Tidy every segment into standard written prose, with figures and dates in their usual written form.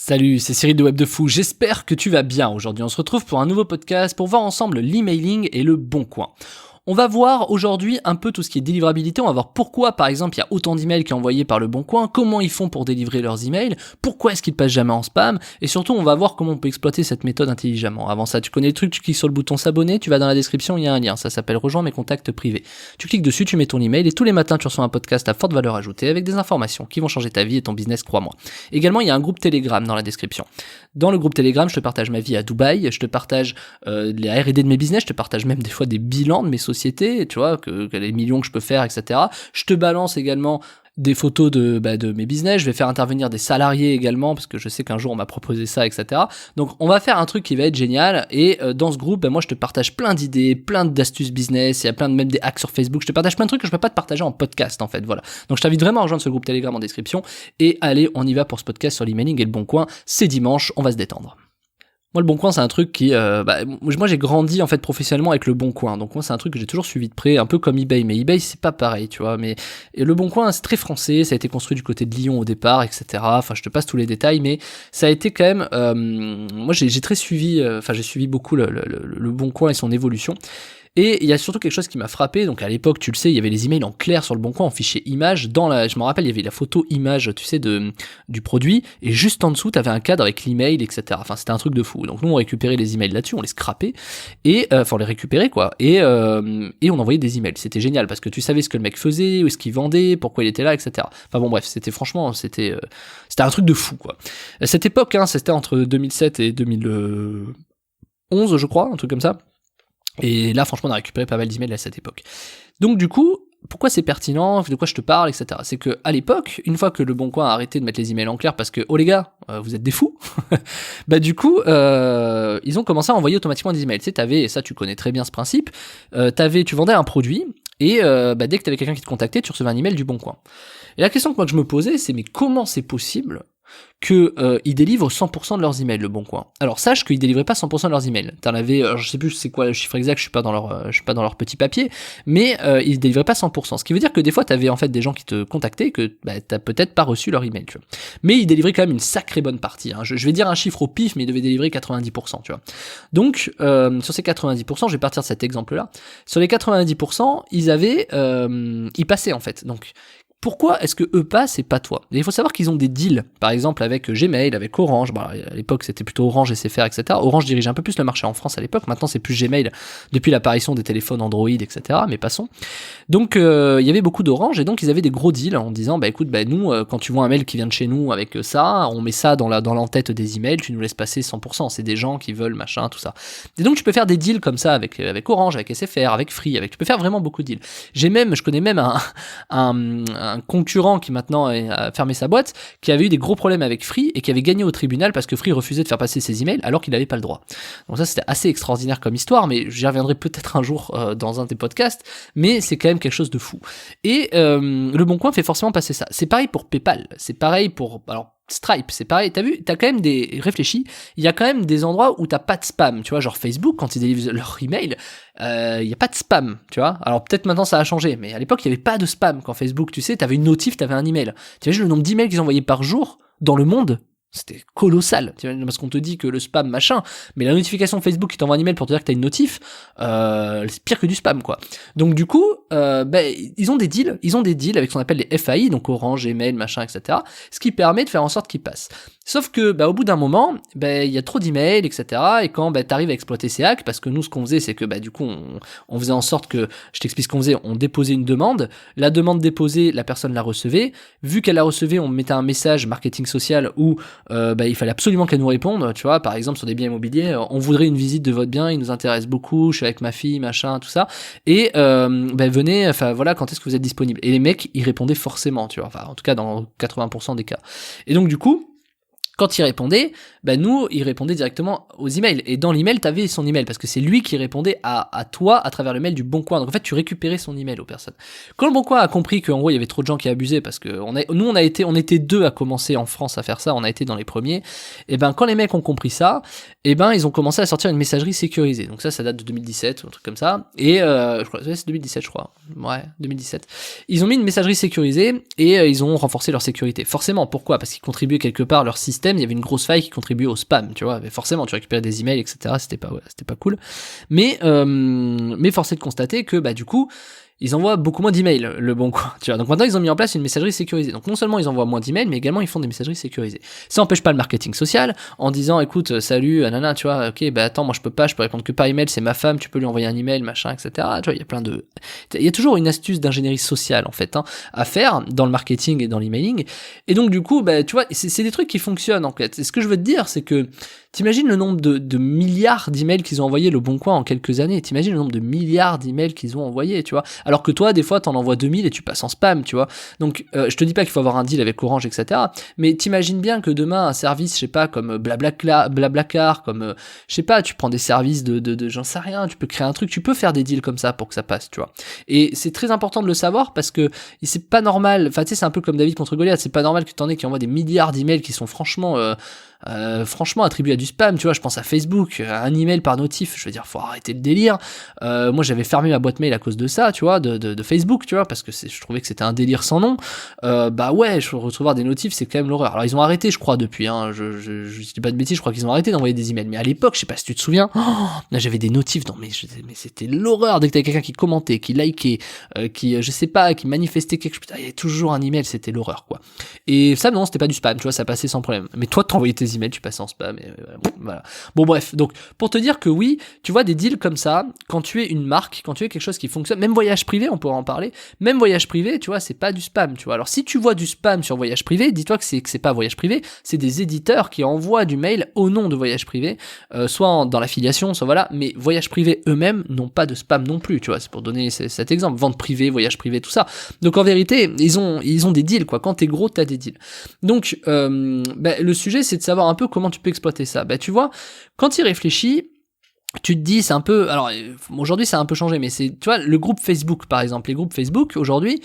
Salut, c'est Cyril de Web de Fou, j'espère que tu vas bien. Aujourd'hui on se retrouve pour un nouveau podcast pour voir ensemble l'emailing et le bon coin. On va voir aujourd'hui un peu tout ce qui est délivrabilité, on va voir pourquoi par exemple il y a autant d'emails qui sont envoyés par le Bon Coin, comment ils font pour délivrer leurs emails, pourquoi est-ce qu'ils passent jamais en spam, et surtout on va voir comment on peut exploiter cette méthode intelligemment. Avant ça, tu connais le truc, tu cliques sur le bouton s'abonner, tu vas dans la description, il y a un lien, ça s'appelle rejoindre mes contacts privés. Tu cliques dessus, tu mets ton email et tous les matins tu reçois un podcast à forte valeur ajoutée avec des informations qui vont changer ta vie et ton business, crois-moi. Également, il y a un groupe Telegram dans la description. Dans le groupe Telegram, je te partage ma vie à Dubaï, je te partage les R&D de mes business, je te partage même des fois des bilans de mes sociétés, tu vois, que les millions que je peux faire, etc. Je te balance également des photos de mes business, je vais faire intervenir des salariés également, parce que je sais qu'un jour on m'a proposé ça, etc. Donc on va faire un truc qui va être génial, et dans ce groupe, moi je te partage plein d'idées, plein d'astuces business, il y a plein de même des hacks sur Facebook, je te partage plein de trucs que je peux pas te partager en podcast en fait, voilà. Donc je t'invite vraiment à rejoindre ce groupe Telegram en description, et allez, on y va pour ce podcast sur l'emailing et le Bon Coin, c'est dimanche, on va se détendre. Moi, le Bon Coin, c'est un truc qui... moi, j'ai grandi, en fait, professionnellement avec le Bon Coin. Donc, moi, c'est un truc que j'ai toujours suivi de près, un peu comme eBay. Mais eBay, c'est pas pareil, tu vois. Mais et le Bon Coin, c'est très français. Ça a été construit du côté de Lyon au départ, etc. Enfin, je te passe tous les détails. Mais ça a été quand même... moi, j'ai très suivi... j'ai suivi beaucoup le Bon Coin et son évolution. Et il y a surtout quelque chose qui m'a frappé, donc à l'époque, tu le sais, il y avait les emails en clair sur le Bon Coin, en fichier image, je me rappelle, il y avait la photo image, tu sais, du produit, et juste en dessous, t'avais un cadre avec l'email, etc. Enfin, c'était un truc de fou. Donc nous, on récupérait les emails là-dessus, on les scrapait, et, on les récupérait, quoi, et on envoyait des emails. C'était génial, parce que tu savais ce que le mec faisait, où ce qu'il vendait, pourquoi il était là, etc. Enfin bon, bref, c'était un truc de fou, quoi. À cette époque, c'était entre 2007 et 2011, je crois, un truc comme ça. Et là, franchement, on a récupéré pas mal d'emails à cette époque. Donc, du coup, pourquoi c'est pertinent, de quoi je te parle, etc. C'est que à l'époque, une fois que le Bon Coin a arrêté de mettre les emails en clair parce que, oh les gars, vous êtes des fous, du coup, ils ont commencé à envoyer automatiquement des emails. Tu sais, t'avais, et ça tu connais très bien ce principe, tu vendais un produit, et dès que t'avais quelqu'un qui te contactait, tu recevais un email du Bon Coin. Et la question que moi je me posais, c'est mais comment c'est possible que ils délivrent 100% de leurs emails, le Bon Coin. Alors sache qu'ils délivraient pas 100% de leurs emails. T'en avais, je sais plus c'est quoi le chiffre exact, je suis pas dans leur petit papier, mais ils délivraient pas 100%. Ce qui veut dire que des fois t'avais en fait des gens qui te contactaient que t'as peut-être pas reçu leur email, tu vois. Mais ils délivraient quand même une sacrée bonne partie. Je vais dire un chiffre au pif, mais ils devaient délivrer 90%, tu vois. Donc sur ces 90%, je vais partir de cet exemple-là. Sur les 90%, ils passaient en fait. Donc pourquoi est-ce que eux passent et pas toi? Et il faut savoir qu'ils ont des deals, par exemple avec Gmail, avec Orange, à l'époque c'était plutôt Orange, SFR, etc. Orange dirigeait un peu plus le marché en France à l'époque, maintenant c'est plus Gmail depuis l'apparition des téléphones Android, etc. Mais passons. Donc il y avait beaucoup d'Orange et donc ils avaient des gros deals en disant écoute, nous quand tu vois un mail qui vient de chez nous avec ça, on met ça dans l'entête des emails, tu nous laisses passer 100%, c'est des gens qui veulent machin, tout ça. Et donc tu peux faire des deals comme ça avec Orange, avec SFR, avec Free, tu peux faire vraiment beaucoup de deals. Je connais même un concurrent qui maintenant a fermé sa boîte, qui avait eu des gros problèmes avec Free et qui avait gagné au tribunal parce que Free refusait de faire passer ses emails alors qu'il n'avait pas le droit. Donc ça c'était assez extraordinaire comme histoire, mais j'y reviendrai peut-être un jour dans un des podcasts, mais c'est quand même quelque chose de fou. Et le Bon Coin fait forcément passer ça. C'est pareil pour PayPal, c'est pareil pour... Alors, Stripe, c'est pareil, t'as vu, t'as quand même réfléchis, il y a quand même des endroits où t'as pas de spam, tu vois, genre Facebook, quand ils délivrent leur email, il y a pas de spam, tu vois, alors peut-être maintenant ça a changé, mais à l'époque il y avait pas de spam, quand Facebook, tu sais, t'avais une notif, t'avais un email, tu imagines le nombre d'emails qu'ils envoyaient par jour, dans le monde, c'était colossal, parce qu'on te dit que le spam machin, mais la notification Facebook qui t'envoie un email pour te dire que t'as une notif, c'est pire que du spam, quoi. Donc du coup, ils ont des deals avec ce qu'on appelle les FAI, donc Orange, Gmail, machin, etc. Ce qui permet de faire en sorte qu'ils passent. Sauf que, au bout d'un moment, il y a trop d'emails, etc. Et quand, t'arrives à exploiter ces hacks, parce que nous, ce qu'on faisait, c'est que, du coup, on faisait en sorte que, je t'explique ce qu'on faisait, on déposait une demande, la demande déposée, la personne la recevait, vu qu'elle la recevait, on mettait un message marketing social où, il fallait absolument qu'elle nous réponde, tu vois, par exemple, sur des biens immobiliers, on voudrait une visite de votre bien, il nous intéresse beaucoup, je suis avec ma fille, machin, tout ça, et, venez, voilà, quand est-ce que vous êtes disponible? Et les mecs, ils répondaient forcément, tu vois, en tout cas, dans 80% des cas. Et donc, du coup, quand il répondait, il répondait directement aux emails. Et dans l'email, t'avais son email, parce que c'est lui qui répondait à toi à travers le mail du Bon Coin. Donc en fait, tu récupérais son email aux personnes. Quand le Bon Coin a compris qu'en gros, il y avait trop de gens qui abusaient, parce que on était deux à commencer en France à faire ça, on a été dans les premiers. Et quand les mecs ont compris ça, ils ont commencé à sortir une messagerie sécurisée. Donc ça date de 2017, ou un truc comme ça. Et je crois, c'est 2017, je crois. Ouais, 2017. Ils ont mis une messagerie sécurisée et ils ont renforcé leur sécurité. Forcément, pourquoi? Parce qu'ils contribuaient quelque part à leur système système, il y avait une grosse faille qui contribuait au spam, tu vois. Mais forcément, tu récupérais des emails, etc. C'était pas cool. Mais force est de constater que, bah, du coup, ils envoient beaucoup moins d'emails, le bon coin, tu vois. Donc maintenant, ils ont mis en place une messagerie sécurisée. Donc non seulement ils envoient moins d'emails, mais également ils font des messageries sécurisées. Ça n'empêche pas le marketing social, en disant, écoute, salut, nanana, tu vois, ok, bah attends, moi je peux répondre que par email, c'est ma femme, tu peux lui envoyer un email, machin, etc. Tu vois, il y a toujours une astuce d'ingénierie sociale, en fait, hein, à faire dans le marketing et dans l'emailing. Et donc du coup, bah, tu vois, c'est des trucs qui fonctionnent, en fait. Et ce que je veux te dire, c'est que t'imagines le nombre de milliards d'emails qu'ils ont envoyés le bon coin en quelques années. T'imagines le nombre de milliards d'emails qu'ils ont envoyés, tu vois. Alors que toi, des fois, t'en envoies 2000 et tu passes en spam, tu vois. Donc, je te dis pas qu'il faut avoir un deal avec Orange, etc. Mais t'imagines bien que demain, un service, je sais pas, comme Blablacar, comme, je sais pas, tu prends des services de j'en sais rien, tu peux créer un truc, tu peux faire des deals comme ça pour que ça passe, tu vois. Et c'est très important de le savoir parce que c'est pas normal, enfin, tu sais, c'est un peu comme David contre Goliath, c'est pas normal que t'en aies qui envoient des milliards d'emails qui sont franchement attribué à du spam, tu vois. Je pense à Facebook, un email par notif, je veux dire, faut arrêter le délire. Moi j'avais fermé ma boîte mail à cause de ça, tu vois, de Facebook, tu vois, parce que je trouvais que c'était un délire sans nom. Bah ouais, je recevoir des notifs, c'est quand même l'horreur. Alors ils ont arrêté, je crois, depuis, hein, je dis pas de bêtises, je crois qu'ils ont arrêté d'envoyer des emails, mais à l'époque, je sais pas si tu te souviens, là j'avais des notifs, non mais c'était l'horreur. Dès que t'avais quelqu'un qui commentait, qui likait, qui je sais pas, qui manifestait quelque chose, putain, il y avait toujours un email, c'était l'horreur, quoi. Et ça, non, c'était pas du spam, tu vois, ça passait sans problème. Mais toi, t'envoyais tes emails, tu passes en spam, et voilà. Bon, bref, donc, pour te dire que oui, tu vois, des deals comme ça, quand tu es une marque, quand tu es quelque chose qui fonctionne, même voyage privé, on pourra en parler, même voyage privé, tu vois, c'est pas du spam, tu vois. Alors, si tu vois du spam sur voyage privé, dis-toi que c'est pas voyage privé, c'est des éditeurs qui envoient du mail au nom de voyage privé, soit dans l'affiliation, soit voilà, mais voyage privé eux-mêmes n'ont pas de spam non plus, tu vois, c'est pour donner cet exemple, vente privée, voyage privé, tout ça. Donc, en vérité, ils ont des deals, quoi. Quand t'es gros, t'as des deals. Donc, le sujet, c'est de savoir un peu comment tu peux exploiter ça. Bah, tu vois, quand tu y réfléchis, tu te dis, c'est un peu, alors, aujourd'hui, ça a un peu changé, mais c'est, tu vois, le groupe Facebook, par exemple, les groupes Facebook, aujourd'hui,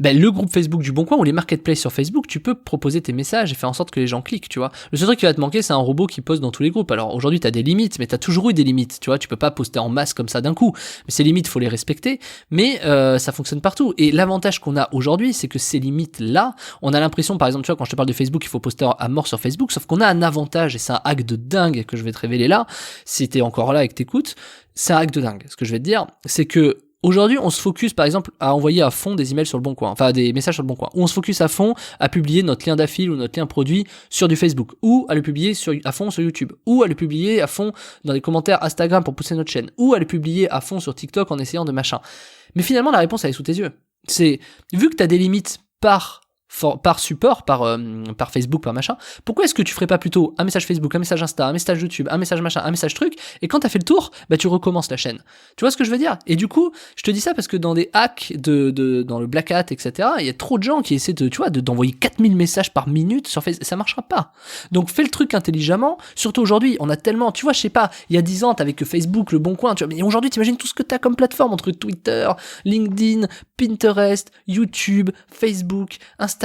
le groupe Facebook du Bon Coin ou les marketplaces sur Facebook, tu peux proposer tes messages et faire en sorte que les gens cliquent, tu vois. Le seul truc qui va te manquer, c'est un robot qui poste dans tous les groupes. Alors aujourd'hui, t'as des limites, mais t'as toujours eu des limites, tu vois. Tu peux pas poster en masse comme ça d'un coup. Mais ces limites, faut les respecter. Mais ça fonctionne partout. Et l'avantage qu'on a aujourd'hui, c'est que ces limites-là, on a l'impression, par exemple, tu vois, quand je te parle de Facebook, il faut poster à mort sur Facebook, sauf qu'on a un avantage, et c'est un hack de dingue que je vais te révéler là, si t'es encore là et que t'écoutes, c'est un hack de dingue. Ce que je vais te dire, c'est que aujourd'hui, on se focus par exemple à envoyer à fond des emails sur le Bon Coin, enfin des messages sur le Bon Coin, ou on se focus à fond à publier notre lien d'affil ou notre lien produit sur du Facebook, ou à le publier à fond sur YouTube, ou à le publier à fond dans les commentaires Instagram pour pousser notre chaîne, ou à le publier à fond sur TikTok en essayant de machin. Mais finalement, la réponse elle est sous tes yeux. C'est, vu que t'as des limites par support, par Facebook, par machin, pourquoi est-ce que tu ferais pas plutôt un message Facebook, un message Insta, un message YouTube, un message machin, un message truc, et quand t'as fait le tour, bah tu recommences la chaîne. Tu vois ce que je veux dire? Et du coup, je te dis ça parce que dans des hacks dans le Black Hat, etc., il y a trop de gens qui essaient d'envoyer 4000 messages par minute sur Facebook, ça marchera pas. Donc fais le truc intelligemment, surtout aujourd'hui, on a tellement, tu vois, je sais pas, il y a 10 ans, t'avais que Facebook, le Bon Coin, tu vois, mais aujourd'hui, t'imagines tout ce que t'as comme plateforme entre Twitter, LinkedIn, Pinterest, YouTube, Facebook, Instagram,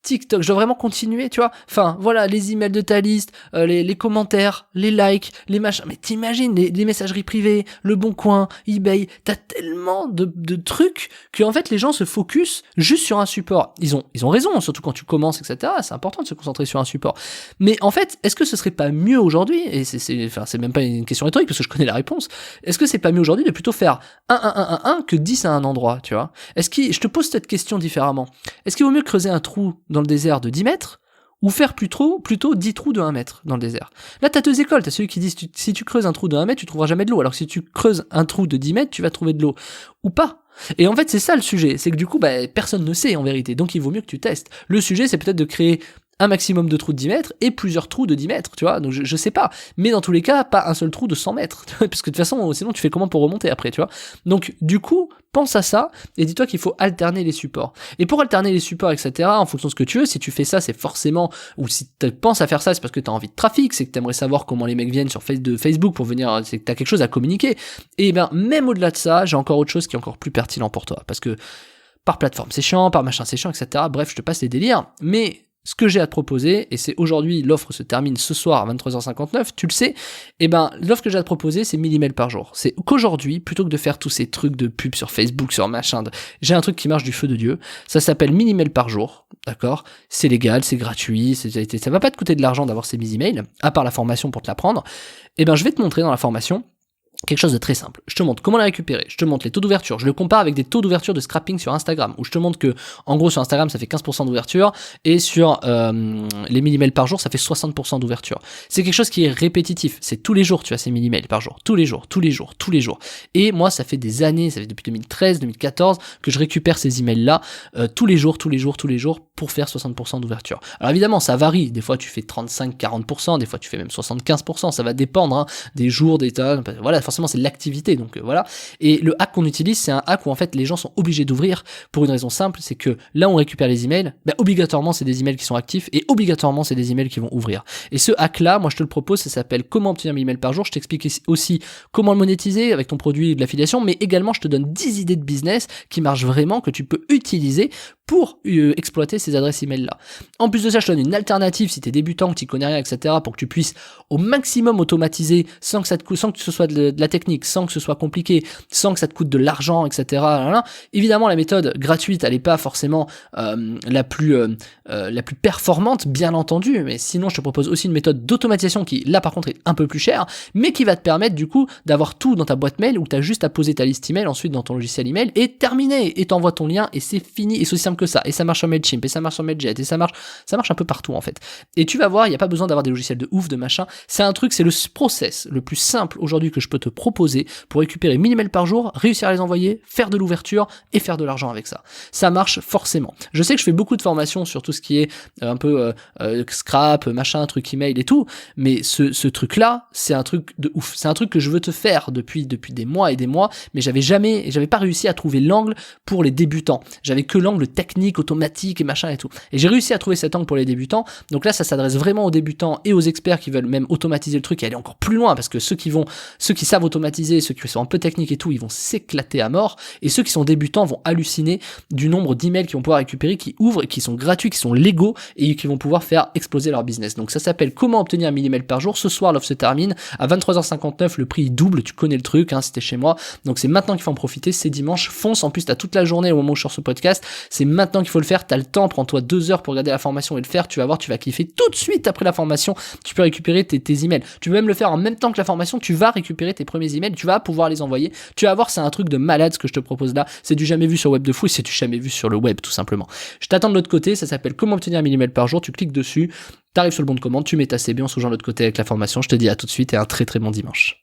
TikTok, je dois vraiment continuer, tu vois. Enfin, voilà, les emails de ta liste, les commentaires, les likes, les machins. Mais t'imagines, les messageries privées, le Bon Coin, eBay, t'as tellement de trucs que en fait les gens se focus juste sur un support. Ils ont raison, surtout quand tu commences, etc. C'est important de se concentrer sur un support. Mais en fait, est-ce que ce serait pas mieux aujourd'hui, et c'est même pas une question rhétorique parce que je connais la réponse, est-ce que c'est pas mieux aujourd'hui de plutôt faire 1 que 10 à un endroit, tu vois? Je te pose cette question différemment. Est-ce qu'il vaut mieux creuser un trou dans le désert de 10 mètres ou faire plutôt 10 trous de 1 mètre dans le désert? Là, t'as deux écoles. T'as celui qui dit si tu creuses un trou de 1 mètre, tu trouveras jamais de l'eau. Alors que si tu creuses un trou de 10 mètres, tu vas trouver de l'eau. Ou pas. Et en fait, c'est ça le sujet. C'est que du coup, personne ne sait en vérité. Donc, il vaut mieux que tu testes. Le sujet, c'est peut-être de créer un maximum de trous de 10 mètres et plusieurs trous de 10 mètres, tu vois. Donc, je sais pas. Mais dans tous les cas, pas un seul trou de 100 mètres. Parce que de toute façon, sinon, tu fais comment pour remonter après, tu vois. Donc, du coup, pense à ça et dis-toi qu'il faut alterner les supports. Et pour alterner les supports, etc., en fonction de ce que tu veux, si tu fais ça, c'est forcément, ou si tu penses à faire ça, c'est parce que tu as envie de trafic, c'est que tu aimerais savoir comment les mecs viennent sur Facebook pour venir, c'est que tu as quelque chose à communiquer. Et même au-delà de ça, j'ai encore autre chose qui est encore plus pertinent pour toi. Parce que par plateforme, c'est chiant, par machin, c'est chiant, etc. Bref, je te passe les délires. Mais ce que j'ai à te proposer, et c'est aujourd'hui, l'offre se termine ce soir à 23h59, tu le sais, et ben l'offre que j'ai à te proposer, c'est 1000 emails par jour. C'est qu'aujourd'hui, plutôt que de faire tous ces trucs de pub sur Facebook, sur machin, j'ai un truc qui marche du feu de Dieu, ça s'appelle 1000 emails par jour, d'accord? C'est légal, c'est gratuit, ça va pas te coûter de l'argent d'avoir ces 1000 emails, à part la formation pour te l'apprendre, et ben je vais te montrer dans la formation quelque chose de très simple. Je te montre comment les récupérer, je te montre les taux d'ouverture, je le compare avec des taux d'ouverture de scrapping sur Instagram, où je te montre que, en gros, sur Instagram, ça fait 15% d'ouverture, et sur les 1000 emails par jour, ça fait 60% d'ouverture. C'est quelque chose qui est répétitif, c'est tous les jours tu as ces 1000 emails par jour, tous les jours. Et moi, ça fait des années, ça fait depuis 2013, 2014, que je récupère ces emails-là, tous les jours, pour faire 60% d'ouverture. Alors évidemment, ça varie, des fois tu fais 35-40%, des fois tu fais même 75%, ça va dépendre, hein, des jours, des tas, voilà, forcément c'est l'activité, donc voilà. Et le hack qu'on utilise, c'est un hack où en fait les gens sont obligés d'ouvrir pour une raison simple, c'est que là on récupère les emails, obligatoirement c'est des emails qui sont actifs et obligatoirement c'est des emails qui vont ouvrir. Et ce hack là, moi je te le propose, ça s'appelle comment obtenir 1000 emails par jour. Je t'explique aussi comment le monétiser avec ton produit de l'affiliation, mais également je te donne 10 idées de business qui marchent vraiment, que tu peux utiliser pour exploiter ces adresses email là. En plus de ça, je te donne une alternative si tu es débutant, que tu connais rien, etc., pour que tu puisses au maximum automatiser sans que ça te coûte, sans que ce soit de la technique, sans que ce soit compliqué, sans que ça te coûte de l'argent, etc. Évidemment, la méthode gratuite, elle n'est pas forcément la plus performante, bien entendu, mais sinon, je te propose aussi une méthode d'automatisation qui, là, par contre, est un peu plus chère, mais qui va te permettre, du coup, d'avoir tout dans ta boîte mail, où tu as juste à poser ta liste email, ensuite dans ton logiciel email, et terminé, et t'envoies ton lien, et c'est fini, et c'est aussi simple que ça, et ça marche sur Mailchimp, et ça marche sur Mailjet, et ça marche un peu partout en fait. Et tu vas voir, il n'y a pas besoin d'avoir des logiciels de ouf, de machin, c'est un truc, c'est le process le plus simple aujourd'hui que je peux te proposer pour récupérer 1000 emails par jour, réussir à les envoyer, faire de l'ouverture et faire de l'argent avec ça. Ça marche forcément. Je sais que je fais beaucoup de formations sur tout ce qui est un peu scrap, machin, truc email et tout, mais ce truc-là, c'est un truc de ouf. C'est un truc que je veux te faire depuis des mois et des mois, mais j'avais pas réussi à trouver l'angle pour les débutants. J'avais que l'angle technique, automatique et machin et tout. Et j'ai réussi à trouver cet angle pour les débutants. Donc là, ça s'adresse vraiment aux débutants et aux experts qui veulent même automatiser le truc et aller encore plus loin, parce que ceux qui savent automatiser, ceux qui sont un peu techniques et tout, ils vont s'éclater à mort. Et ceux qui sont débutants vont halluciner du nombre d'emails qu'ils vont pouvoir récupérer, qui ouvrent, et qui sont gratuits, qui sont légaux et qui vont pouvoir faire exploser leur business. Donc ça s'appelle comment obtenir 1000 emails par jour. Ce soir, l'offre se termine à 23h59. Le prix double. Tu connais le truc, hein, c'était chez moi. Donc c'est maintenant qu'il faut en profiter. C'est dimanche. Fonce. En plus, t'as toute la journée au moment où je sors ce podcast. C'est maintenant qu'il faut le faire, t'as le temps, prends-toi 2 heures pour regarder la formation et le faire, tu vas voir, tu vas kiffer tout de suite après la formation, tu peux récupérer tes emails, tu peux même le faire en même temps que la formation, tu vas récupérer tes premiers emails, tu vas pouvoir les envoyer, tu vas voir, c'est un truc de malade ce que je te propose là, c'est du jamais vu sur Web de Fou, et c'est du jamais vu sur le web tout simplement. Je t'attends de l'autre côté, ça s'appelle comment obtenir 1000 emails par jour, tu cliques dessus, t'arrives sur le bon de commande, tu mets ta CB, on se rejoint de l'autre côté avec la formation, je te dis à tout de suite et un très très bon dimanche.